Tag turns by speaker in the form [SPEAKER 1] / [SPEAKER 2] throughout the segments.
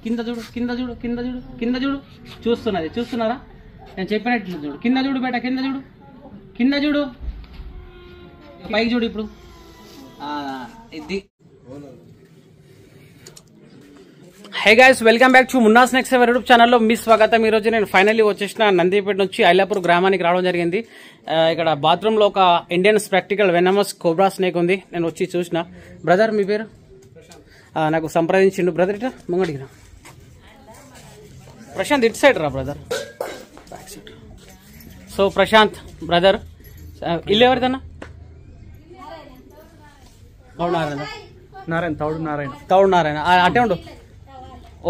[SPEAKER 1] కింద చూడు కింద చూడు కింద చూడు కింద చూడు చూస్తున్నది చూస్తున్నారా నేను చెప్పినట్లు చూడు కింద చూడు బేట కింద చూడు కింద చూడు పైకి చూడు ఇప్పుడు ఇది hey guys welcome back to Munna snacks YouTube ఛానల్లో మీ స్వాగతం. ఈ రోజు నేను ఫైనల్లీ వచ్చేసిన నందిపేట నుంచి ఐలాపూర్ గ్రామానికి రావడం జరిగింది. ఇక్కడ బాత్రూమ్ లో ఒక Indian spectacle venomous cobra snake ఉంది. నేను వచ్చి చూసిన. బ్రదర్ మీ పేరు? నాకు సంప్రదించిండు. బ్రదర్ ఇట్లా ముంగడికి రా. ప్రశాంత్ ఇటు సైడ్ రా బ్రదర్. సో ప్రశాంత్ బ్రదర్ ఇల్లు ఎవరిదన్నా? తౌడు నారాయణ అటే ఉండు.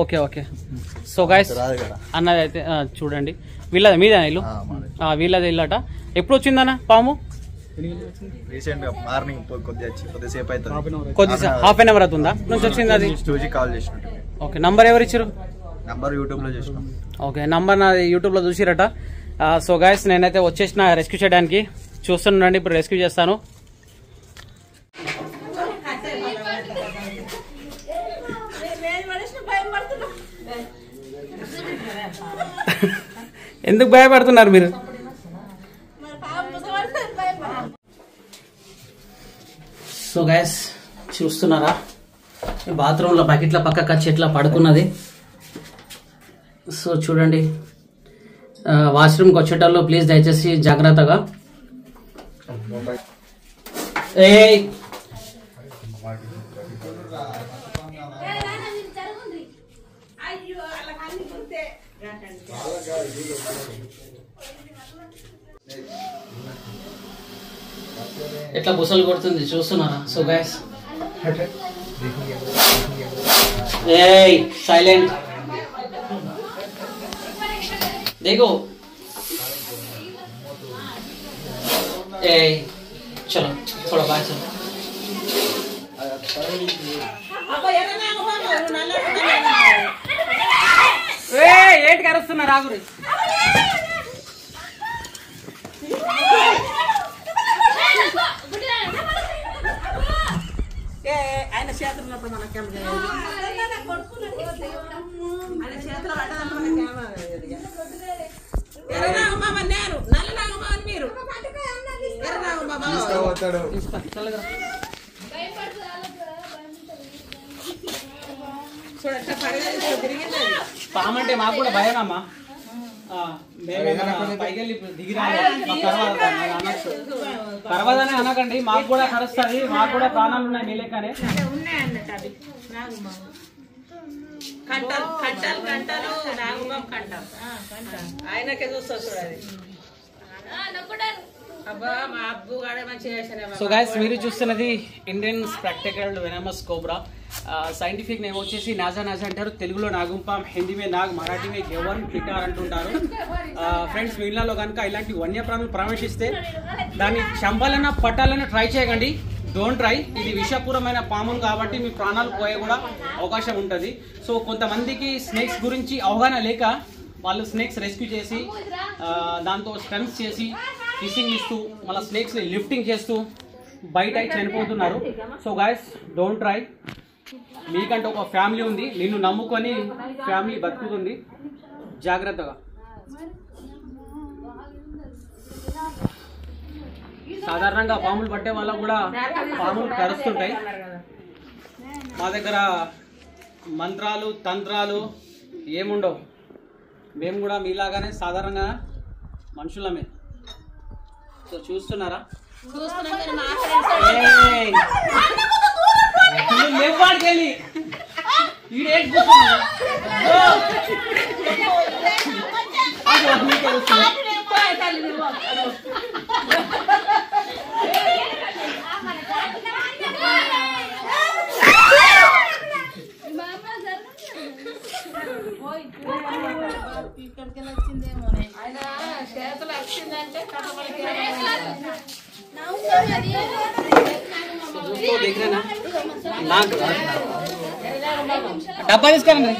[SPEAKER 1] Okay okay. సో గైస్ అన్నది అయితే చూడండి వీళ్ళది మీదే ఇల్లు. వీళ్ళది ఇల్లట. ఎప్పుడు వచ్చిందన్న పాము? కొద్దిసేపు హాఫ్ అన్ అవర్ అవుతుందా నుంచి వచ్చింది అది? ఓకే. నంబర్ ఎవరు ఇచ్చారు? ఓకే నంబర్ నాది యూట్యూబ్ లో చూసిరట. సో గైస్ నేనైతే వచ్చేసిన రెస్క్యూ చేయడానికి. చూస్తుండండి ఇప్పుడు రెస్క్యూ చేస్తాను. ఎందుకు భయపడుతున్నారు మీరు? సో గైస్ చూస్తున్నారా బాత్రూంలో బకెట్ల పక్క చెట్ల పడుకున్నది. సో చూడండి వాష్రూమ్కి వచ్చేటప్పుడు ప్లీజ్ దయచేసి జాగ్రత్తగా. ఎట్లా బుసలు కొడుతుంది చూస్తున్నారా? సో గైస్ సైలెంట్ देखो चलो थोड़ा बाहर चलो. ఏంటి కరుస్తున్నారు ఆగురి? ఆయన చేతులు ఉన్నప్పుడు మన కెమెరా పామంటే మాకు కూడా భయమమ్మా. తర్వాతనే అనకండి, మాకు కూడా కరుస్తుంది, మాకు కూడా ప్రాణాలు ఉన్నాయి మీ లెక్కనే. ఆయనకే చూస్తా చూడాలి. సో గైస్ మీరు చూస్తున్నది Indian spectacled venomous cobra. Scientific name వచ్చేసి నాజా అంటారు. తెలుగులో నాగుంపాం, హిందీ నాగ్, మరాఠీ గెవన్ పిటార్ అంటుంటారు. ఫ్రెండ్స్ మీ ఇళ్లలో కనుక ఇలాంటి వన్యప్రాణులు ప్రవేశిస్తే దాన్ని చంపాలన్నా పట్టాలన్నా ట్రై చేయకండి. Don't try. ఇది విషపూరమైన పాములు కాబట్టి మీ ప్రాణాలు పోయే కూడా అవకాశం ఉంటుంది. సో కొంతమందికి స్నేక్స్ గురించి అవగాహన లేక వాళ్ళు స్నేక్స్ రెస్క్యూ చేసి దాంతో స్టన్స్ చేసి ఫిషింగ్ ఇస్తూ మళ్ళీ స్నేక్స్ లిఫ్టింగ్ చేస్తూ బయట చనిపోతున్నారు. So guys don't try. మీకంటే ఒక ఫ్యామిలీ ఉంది, నిన్ను నమ్ముకొని ఫ్యామిలీ బతుకుతుంది. జాగ్రత్తగా. సాధారణంగా పాములు పట్టే వాళ్ళకు కూడా పాములు కరుస్తుంటాయి. మా దగ్గర మంత్రాలు తంత్రాలు ఏముండవు. మేము కూడా మీలాగానే సాధారణంగా మనుషులమే. సో చూస్తున్నారా? లేవాడికెళ్ళి చేతులు వచ్చిందంటే डब्बा తీసుకురండి.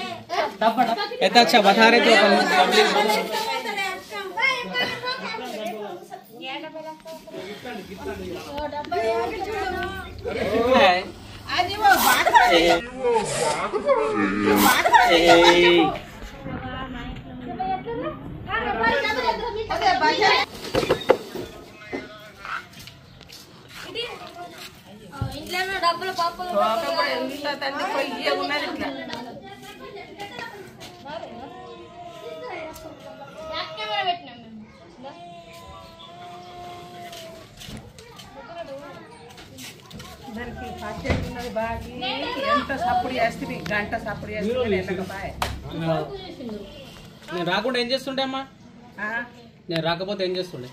[SPEAKER 1] डब्बा ఎంత अच्छा बता रहे थे.
[SPEAKER 2] ఇంట్లో డబ్బులు పప్పులు
[SPEAKER 3] దానికి పచ్చడి ఉన్నది బాగా ఎంత సప్పుడు చేస్తుంది గంట సప్పుడు చేస్తుంది
[SPEAKER 1] నేను రాకుండా ఏం చేస్తుండే అమ్మా నేను రాకపోతే ఏం చేస్తుండే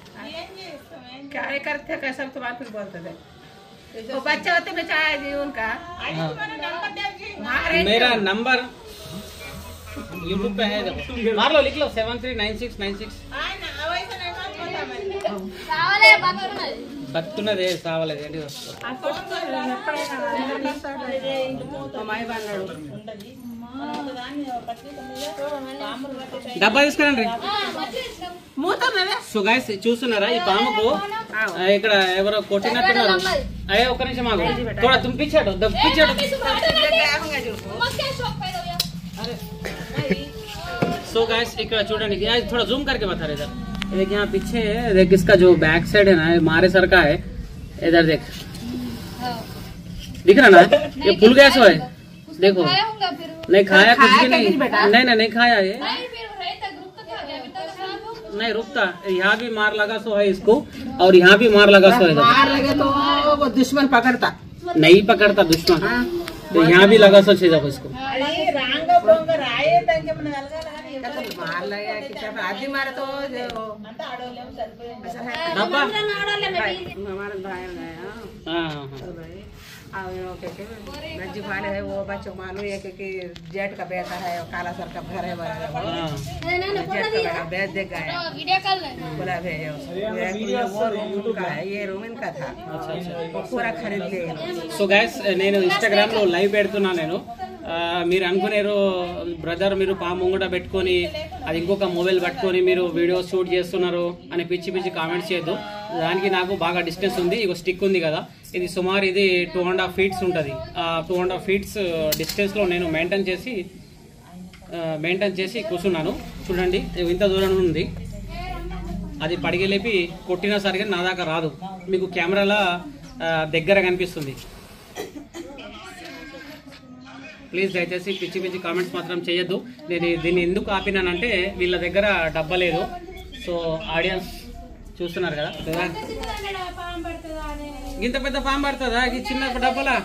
[SPEAKER 3] क्या करते कैसा तो बात बोलते थे वो बच्चे होते में चाय दी उनका
[SPEAKER 1] मेरा नंबर यूट्यूब पे है मार लो लिख लो 739696 బతున్నదే సావలేదు ఏంటి డబ్బా తీసుకురండి సో గైస్ చూస్తున్నారా ఈ పాముకు ఇక్కడ ఎవరో కొట్టినట్టున్నారు అయ్యే ఒక్క నిమిషం మాకు थोड़ा तुम पीछे हटो पीछे हटो सो गाइस ఇక్కడ చూడండి थोड़ा जूम करके बता रहे इधर देख यहाँ पीछे देख इसका जो बैक साइड है ना मारे सर का है इधर देख दिख रहा ना ये फुल गैस है देखो नहीं खाया कुछ भी नहीं खाया ये नहीं रुकता यहाँ भी मार लगा सो है इसको और यहाँ भी मार लगा सो है
[SPEAKER 3] मार लगे तो वो दुश्मन पकड़ता
[SPEAKER 1] नहीं पकड़ता दुश्मन तो यहाँ भी लगा सो छेदा इसको
[SPEAKER 3] मार लगे आदमी मारे तो
[SPEAKER 1] डब्बा
[SPEAKER 3] हमारे भाई नज्जी वाले है वो बच्चों मालूम है कि जेट का बेटा है काला सर का घर है जेट का बेच दे गया बोला वो रूम का है ये रूम इनका था पूरा खरीद लिए
[SPEAKER 1] సో గైస్ నేను ఇన్స్టాగ్రామ్ లో లైవ్ పెడుతున్నా నేను మీరు అనుకునేరు బ్రదర్ మీరు పాము ముంగట పెట్టుకొని అది ఇంకొక మొబైల్ పట్టుకొని మీరు వీడియో షూట్ చేస్తున్నారు అని పిచ్చి పిచ్చి కామెంట్స్ చేయొద్దు దానికి నాకు బాగా డిస్టెన్స్ ఉంది ఇక స్టిక్ ఉంది కదా ఇది సుమారు ఇది 2.5 ఫీట్స్ ఉంటుంది 2.5 ఫీట్స్ డిస్టెన్స్ లో నేను మెయింటైన్ చేసి కూర్చున్నాను చూడండి ఇంత దూరం ఉంది అది పడిగెలేపి కొట్టినా సరిగా నా దాకా రాదు మీకు కెమెరాలో దగ్గర కనిపిస్తుంది ప్లీజ్ దయచేసి పిచ్చి పిచ్చి కామెంట్స్ మాత్రం చేయొద్దు నేను దీన్ని ఎందుకు ఆపినానంటే వీళ్ళ దగ్గర డబ్బా లేదు సో ఆడియన్స్ చూస్తున్నారు కదా ఇంత పెద్ద పాము పడుతుందా ఈ చిన్న డబ్బాలా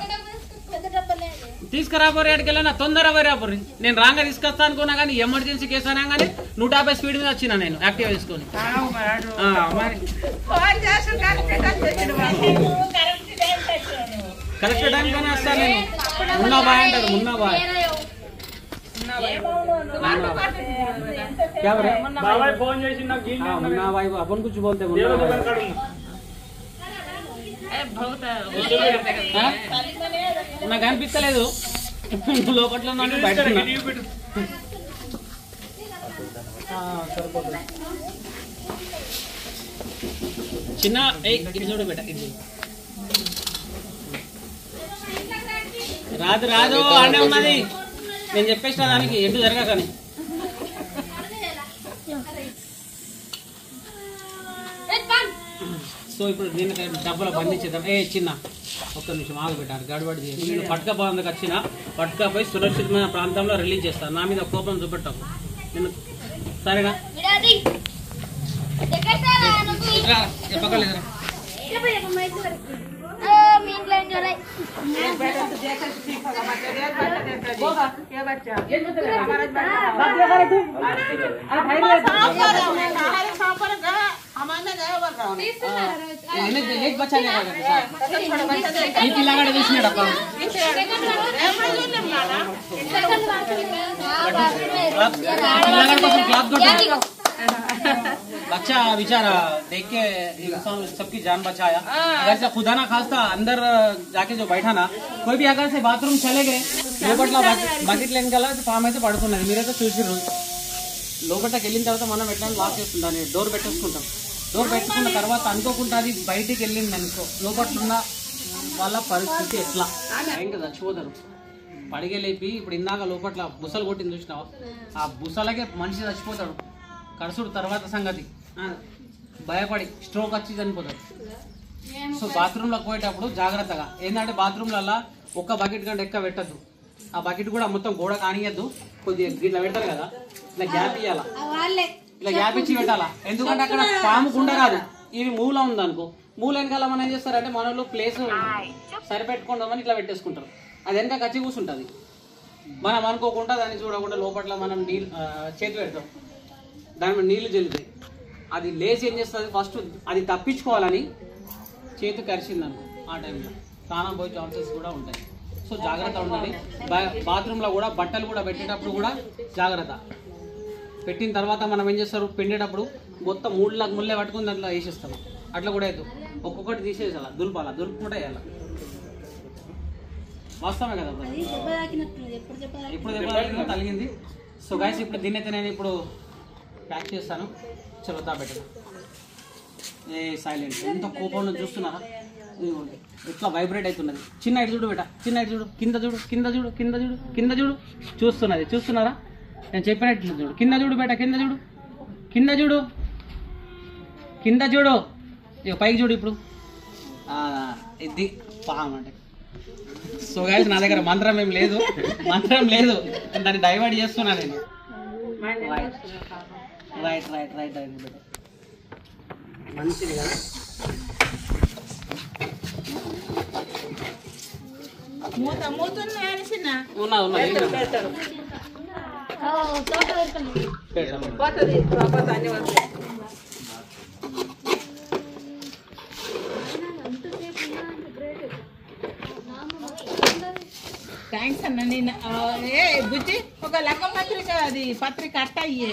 [SPEAKER 1] తీసుకురాబోరు ఎక్కడికెళ్ళినా తొందర పోరాబోరు నేను రాంగా తీసుకొస్తా అనుకున్నా కానీ ఎమర్జెన్సీ కేసు అనా కానీ 150 స్పీడ్ మీద వచ్చినా నేను యాక్టివ్ తీసుకొని కరెక్ట్ టైం కానీ వస్తాను నేను మున్నా బాయ్ అంటారు మున్నా బాయ్ మున్నా బాయ్ अपन कुछ बोलते నాకు అనిపిస్తలేదు లోపట్లో బయట చిన్న చూడు బేట ఇది రాదు రాదు అనే ఉన్నది నేను చెప్పేసిన దానికి ఎటు జరగకని సో ఇప్పుడు దీనికి డబ్బులు బంధించేద్దాం చిన్న ఒక్క నిమిషం ఆగు పెట్టాను గడబడి చేసి నేను పట్కా బాంధకు వచ్చిన పట్కా పోయి సురక్షితమైన ప్రాంతంలో రిలీజ్ చేస్తాను నా మీద కోపం చూపెట్టాము నేను సరేనా చెప్పగలేదురా एक बच्चा पिल्लागड़ తీసినాడప్ప बच्चा बेचारा देख के सबकी जान बचाया अगर से खुदा ना खास्ता अंदर जाके जो बैठा ना कोई भी अगर से बाथरूम चले गए लोपట్ల బకెట్ లేని కల పాము అయితే పడుకున్నది మీరైతే చూసిర్రు లోపటకి వెళ్ళిన తర్వాత మనం ఎట్లా లాక్ చేస్తుంటాం డోర్ పెట్టేసుకుంటాం డోర్ పెట్టుకున్న తర్వాత అనుకోకుండా అది బయటికి వెళ్ళింది అనుకో, లోపట్లున్న వాళ్ళ పరిస్థితి ఎట్లా ఇంకా చచ్చిపోతారు. పడిగలేపి ఇప్పుడు ఇందాక లోపట్ల బుసలు కొట్టింది చూసినావా, ఆ బుసలకే మనిషి చచ్చిపోతాడు. కడుసుడు తర్వాత సంగతి భయపడి స్ట్రోక్ వచ్చి చనిపోతాడు. సో బాత్రూంలోకి పోయేటప్పుడు జాగ్రత్తగా ఏంటంటే బాత్రూంలలో ఒక్క బకెట్ కంటే ఎక్కువ పెట్టద్దు. ఆ బకెట్ కూడా మొత్తం గోడ కానియద్దు, కొద్దిగా ఇట్లా పెడతారు కదా, ఇట్లా గ్యాప్ ఇవ్వాలా, ఇట్లా గ్యాప్ ఇచ్చి పెట్టాలా. ఎందుకంటే అక్కడ పాము గుండ కాదు, ఇది మూల ఉందనుకో, మూల వెనకాల మనం ఏం చేస్తారంటే మనలో ప్లేస్ సరిపెట్టుకుందామని ఇట్లా పెట్టేసుకుంటారు. అది వెనక కచ్చి కూర్చుంటుంది. మనం అనుకోకుండా దాన్ని చూడకుండా లోపల మనం నీళ్ళు చేతి పెడతాం, దాని మీద నీళ్లు జల్లుతాయి. అది లేచి ఏం చేస్తుంది, ఫస్ట్ అది తప్పించుకోవాలని చేతి కరిచిందనుకో, ఆ టైంలో ప్రాణం పోయే ఛాన్సెస్ కూడా ఉంటాయి. సో జాగ్రత్త ఉండాలి. బాత్రూంలో కూడా బట్టలు కూడా పెట్టేటప్పుడు కూడా జాగ్రత్త. పెట్టిన తర్వాత మనం ఏం చేస్తారు, పిండేటప్పుడు మొత్తం ముళ్ళే పట్టుకుని దాంట్లో వేసేస్తాం. అట్లా కూడా అవుతుంది, ఒక్కొక్కటి తీసేసాల, దులుపాలా, దులుపుకుంటే వేయాలి. వాస్తవమే కదా, ఇప్పుడు దెబ్బ తగిలింది. సో గైస్ ఇప్పుడు దీన్ని అయితే నేను ఇప్పుడు ప్యాక్ చేస్తాను. చదువుతా పెట్టదు ఏ సైలెంట్, ఎంత కోపంలో చూస్తున్నారా, ఇట్లా వైబ్రేట్ అవుతున్నది. చిన్న ఇటు చూడు బేట, చిన్న ఇటు చూడు, కింద చూడు, కింద చూడు, కింద చూడు, కింద చూడు, చూస్తున్నది, చూస్తున్నారా, నేను చెప్పినట్లు చూడు, కింద చూడు బేట, కింద చూడు, కింద చూడు, కింద చూడు, ఇక పైకి చూడు. ఇప్పుడు ఇది పాము అంటే. సో గైస్ నా దగ్గర మంత్రం ఏం లేదు, మంత్రం లేదు, దాన్ని డైవర్ట్ చేస్తున్నా నేను. రైట్ రైట్ రైట్ రైట్ మంచిది కదా.
[SPEAKER 3] థ్యాంక్స్ అన్న. నేను బుజ్జి ఒక లెక్క పత్రిక, అది పత్రిక అట్ట అయ్యే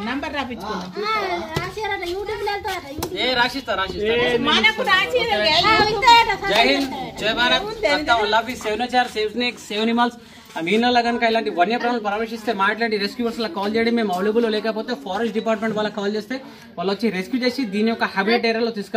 [SPEAKER 3] నంబర్ రాపించుకున్నాం. మనకు రాసి
[SPEAKER 1] జై హింద్, జై Bharat, love you, save nature, save snakes, save animals. మీనలో కనుక ఇలాంటి వన్యప్రాణులు పరామర్శిస్తే మాట్లాడి రెస్క్యూవర్స్ లా కాల్ చేయడం మేము అవైలబుల్, లేకపోతే ఫారెస్ట్ డిపార్ట్మెంట్ వాళ్ళకి కాల్ చేస్తే వాళ్ళు వచ్చి రెస్క్యూ చేసి దీని యొక్క హ్యాబిటేట్ ఏరియాలో తీసుకు